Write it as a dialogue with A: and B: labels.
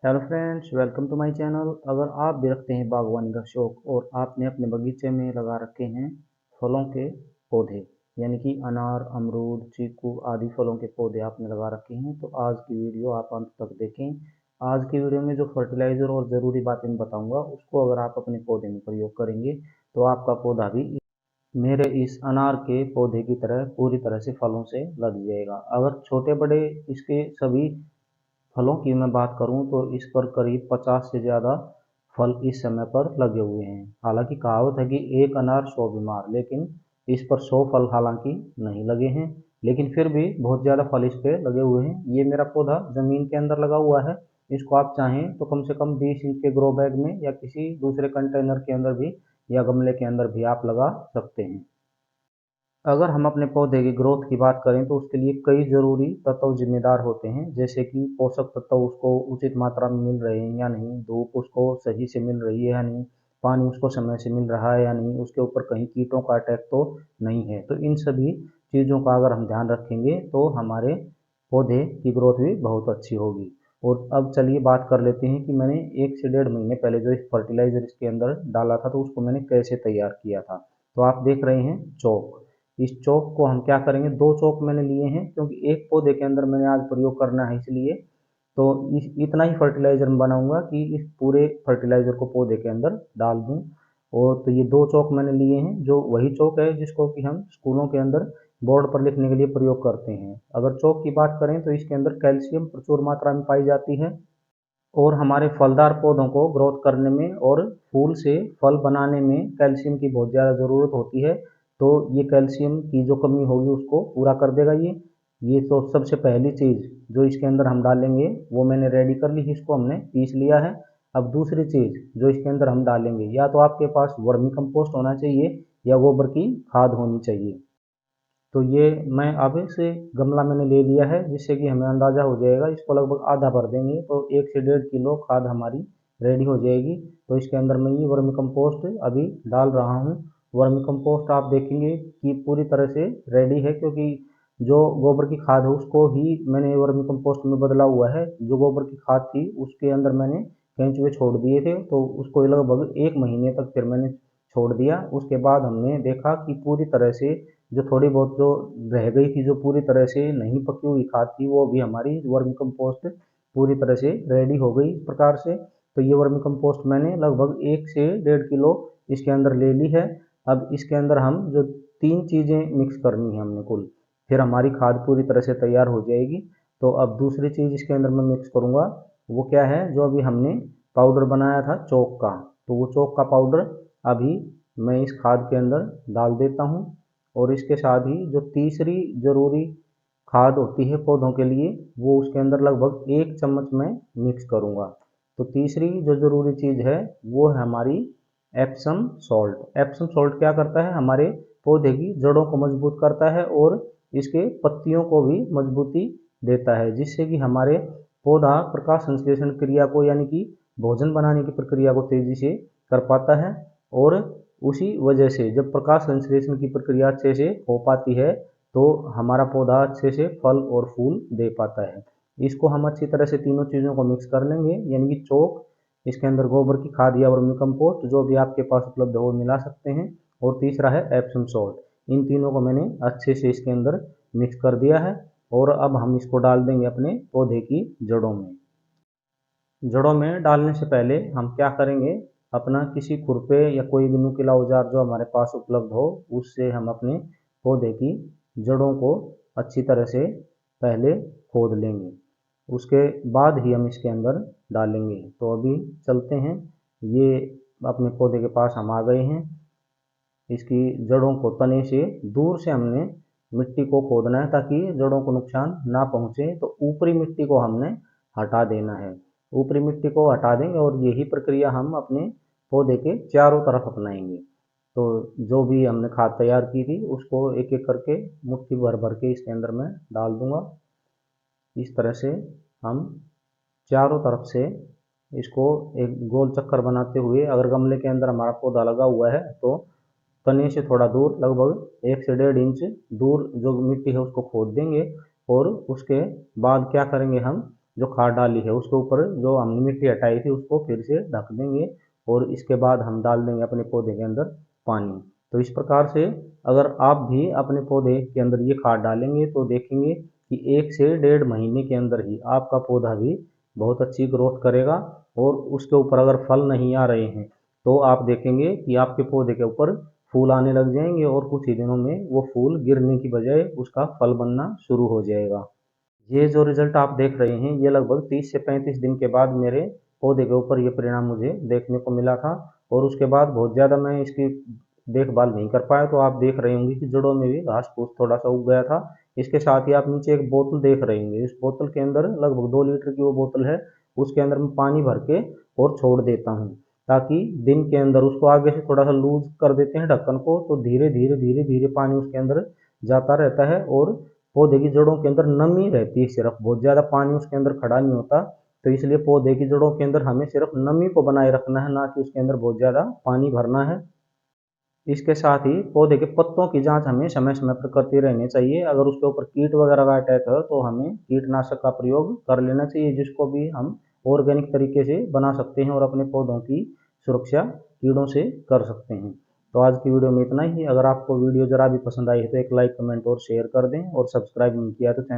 A: Hello friends, welcome to my channel. अगर आप भी रखते हैं बागवानी का शौक और आपने अपने बगीचे में लगा रखे हैं फलों के पौधे, यानी कि अनार, अमरूद, चीकू आदि फलों के पौधे आपने लगा रखे हैं, तो आज की वीडियो आप अंत तक देखें। आज की वीडियो में जो फर्टिलाइज़र और ज़रूरी बातें बताऊंगा उसको अगर आप अपने पौधे में प्रयोग करेंगे तो आपका पौधा भी मेरे इस अनार के पौधे की तरह पूरी तरह से फलों से लद जाएगा। अगर छोटे बड़े इसके सभी फलों की मैं बात करूं तो इस पर करीब 50 से ज़्यादा फल इस समय पर लगे हुए हैं। हालांकि कहावत है कि एक अनार 100 बीमार, लेकिन इस पर 100 फल हालांकि नहीं लगे हैं, लेकिन फिर भी बहुत ज़्यादा फल इस पे लगे हुए हैं। ये मेरा पौधा ज़मीन के अंदर लगा हुआ है। इसको आप चाहें तो कम से कम 20 इंच के ग्रो बैग में या किसी दूसरे कंटेनर के अंदर भी या गमले के अंदर भी आप लगा सकते हैं। अगर हम अपने पौधे की ग्रोथ की बात करें तो उसके लिए कई ज़रूरी तत्व जिम्मेदार होते हैं, जैसे कि पोषक तत्व उसको उचित मात्रा में मिल रहे हैं या नहीं, धूप उसको सही से मिल रही है या नहीं, पानी उसको समय से मिल रहा है या नहीं, उसके ऊपर कहीं कीटों का अटैक तो नहीं है। तो इन सभी चीज़ों का अगर हम ध्यान रखेंगे तो हमारे पौधे की ग्रोथ भी बहुत अच्छी होगी। और अब चलिए बात कर लेते हैं कि मैंने 1 से 1.5 महीने पहले जो इस फर्टिलाइज़र इसके अंदर डाला था तो उसको मैंने कैसे तैयार किया था। तो आप देख रहे हैं चौक। इस चौक को हम क्या करेंगे, 2 चौक मैंने लिए हैं क्योंकि एक पौधे के अंदर मैंने आज प्रयोग करना है, इसलिए तो इस इतना ही फर्टिलाइज़र मैं बनाऊंगा कि इस पूरे फर्टिलाइज़र को पौधे के अंदर डाल दूं। और तो ये 2 चौक मैंने लिए हैं, जो वही चौक है जिसको कि हम स्कूलों के अंदर बोर्ड पर लिखने के लिए प्रयोग करते हैं। अगर चौक की बात करें तो इसके अंदर कैल्शियम प्रचुर मात्रा में पाई जाती है और हमारे फलदार पौधों को ग्रोथ करने में और फूल से फल बनाने में कैल्शियम की बहुत ज़्यादा ज़रूरत होती है। तो ये कैल्शियम की जो कमी होगी उसको पूरा कर देगा ये तो सबसे पहली चीज़ जो इसके अंदर हम डालेंगे वो मैंने रेडी कर ली, इसको हमने पीस लिया है। अब दूसरी चीज़ जो इसके अंदर हम डालेंगे, या तो आपके पास वर्मी कंपोस्ट होना चाहिए या गोबर की खाद होनी चाहिए। तो ये मैं अब से गमला मैंने ले लिया है, जिससे कि हमें अंदाज़ा हो जाएगा। इसको लगभग आधा भर देंगे तो 1 से 1.5 किलो खाद हमारी रेडी हो जाएगी। तो इसके अंदर मैं ये वर्मी कंपोस्ट अभी डाल रहा हूँ। वर्मी कंपोस्ट आप देखेंगे कि पूरी तरह से रेडी है, क्योंकि जो गोबर की खाद है उसको ही मैंने वर्मी कंपोस्ट में बदला हुआ है। जो गोबर की खाद थी उसके अंदर मैंने केंचुए छोड़ दिए थे, तो उसको लगभग 1 महीने तक फिर मैंने छोड़ दिया। उसके बाद हमने देखा कि पूरी तरह से जो थोड़ी बहुत जो रह गई थी, जो पूरी तरह से नहीं पकी हुई खाद थी, वो भी हमारी वर्मी कंपोस्ट पूरी तरह से रेडी हो गई इस प्रकार से। तो ये वर्मी कंपोस्ट मैंने लगभग 1 से 1.5 किलो इसके अंदर ले ली है। अब इसके अंदर हम जो 3 चीज़ें मिक्स करनी है हमने कुल, फिर हमारी खाद पूरी तरह से तैयार हो जाएगी। तो अब दूसरी चीज़ इसके अंदर मैं मिक्स करूँगा, वो क्या है, जो अभी हमने पाउडर बनाया था चौक का, तो वो चौक का पाउडर अभी मैं इस खाद के अंदर डाल देता हूँ। और इसके साथ ही जो तीसरी ज़रूरी खाद होती है पौधों के लिए, वो उसके अंदर लगभग 1 चम्मच मैं मिक्स करूँगा। तो तीसरी जो ज़रूरी चीज़ है वो है हमारी एप्सम सॉल्ट। एप्सम सॉल्ट क्या करता है, हमारे पौधे की जड़ों को मजबूत करता है और इसके पत्तियों को भी मजबूती देता है, जिससे कि हमारे पौधा प्रकाश संश्लेषण क्रिया को, यानी कि भोजन बनाने की प्रक्रिया को तेजी से कर पाता है। और उसी वजह से जब प्रकाश संश्लेषण की प्रक्रिया अच्छे से हो पाती है तो हमारा पौधा अच्छे से फल और फूल दे पाता है। इसको हम अच्छी तरह से तीनों चीज़ों को मिक्स कर लेंगे, यानी कि चौक, इसके अंदर गोबर की खाद या वर्मी कंपोस्ट जो भी आपके पास उपलब्ध हो मिला सकते हैं, और तीसरा है एप्सम सॉल्ट। इन तीनों को मैंने अच्छे से इसके अंदर मिक्स कर दिया है। और अब हम इसको डाल देंगे अपने पौधे की जड़ों में। जड़ों में डालने से पहले हम क्या करेंगे, अपना किसी खुरपे या कोई भी नुकीला औजार जो हमारे पास उपलब्ध हो उससे हम अपने पौधे की जड़ों को अच्छी तरह से पहले खोद लेंगे, उसके बाद ही हम इसके अंदर डालेंगे। तो अभी चलते हैं, ये अपने पौधे के पास हम आ गए हैं। इसकी जड़ों को तने से दूर से हमने मिट्टी को खोदना है ताकि जड़ों को नुकसान ना पहुंचे। तो ऊपरी मिट्टी को हमने हटा देना है, ऊपरी मिट्टी को हटा देंगे और यही प्रक्रिया हम अपने पौधे के चारों तरफ अपनाएंगे। तो जो भी हमने खाद तैयार की थी उसको एक एक करके मुट्ठी भर भर के इसके अंदर मैं डाल दूंगा। इस तरह से हम चारों तरफ से इसको एक गोल चक्कर बनाते हुए, अगर गमले के अंदर हमारा पौधा लगा हुआ है तो तने से थोड़ा दूर, लगभग 1 से 1.5 इंच दूर जो मिट्टी है उसको खोद देंगे। और उसके बाद क्या करेंगे, हम जो खाद डाली है उसके ऊपर जो हमने मिट्टी हटाई थी उसको फिर से ढक देंगे और इसके बाद हम डाल देंगे अपने पौधे के अंदर पानी। तो इस प्रकार से अगर आप भी अपने पौधे के अंदर ये खाद डालेंगे तो देखेंगे कि 1 से 1.5 महीने के अंदर ही आपका पौधा भी बहुत अच्छी ग्रोथ करेगा। और उसके ऊपर अगर फल नहीं आ रहे हैं तो आप देखेंगे कि आपके पौधे के ऊपर फूल आने लग जाएंगे और कुछ ही दिनों में वो फूल गिरने की बजाय उसका फल बनना शुरू हो जाएगा। ये जो रिजल्ट आप देख रहे हैं ये लगभग 30 से 35 दिन के बाद मेरे पौधे के ऊपर ये परिणाम मुझे देखने को मिला था। और उसके बाद बहुत ज़्यादा मैं इसकी देखभाल नहीं कर पाया, तो आप देख रहे होंगे कि जड़ों में भी घास फूस थोड़ा सा उग गया था। इसके साथ ही आप नीचे एक बोतल देख रहे होंगे, इस बोतल के अंदर लगभग 2 लीटर की वो बोतल है, उसके अंदर मैं पानी भर के और छोड़ देता हूँ, ताकि दिन के अंदर उसको आगे से थोड़ा सा लूज कर देते हैं ढक्कन को, तो धीरे धीरे धीरे धीरे पानी उसके अंदर जाता रहता है और पौधे की जड़ों के अंदर नमी रहती है, सिर्फ बहुत ज़्यादा पानी उसके अंदर खड़ा नहीं होता। तो इसलिए पौधे की जड़ों के अंदर हमें सिर्फ नमी को बनाए रखना है, ना कि उसके अंदर बहुत ज़्यादा पानी भरना है। इसके साथ ही पौधे के पत्तों की जांच हमें समय समय पर करती रहनी चाहिए। अगर उसके ऊपर कीट वगैरह का अटैक है तो हमें कीटनाशक का प्रयोग कर लेना चाहिए, जिसको भी हम ऑर्गेनिक तरीके से बना सकते हैं और अपने पौधों की सुरक्षा कीड़ों से कर सकते हैं। तो आज की वीडियो में इतना ही। अगर आपको वीडियो ज़रा भी पसंद आई है तो एक लाइक, कमेंट और शेयर कर दें, और सब्सक्राइब नहीं किया तो चैनल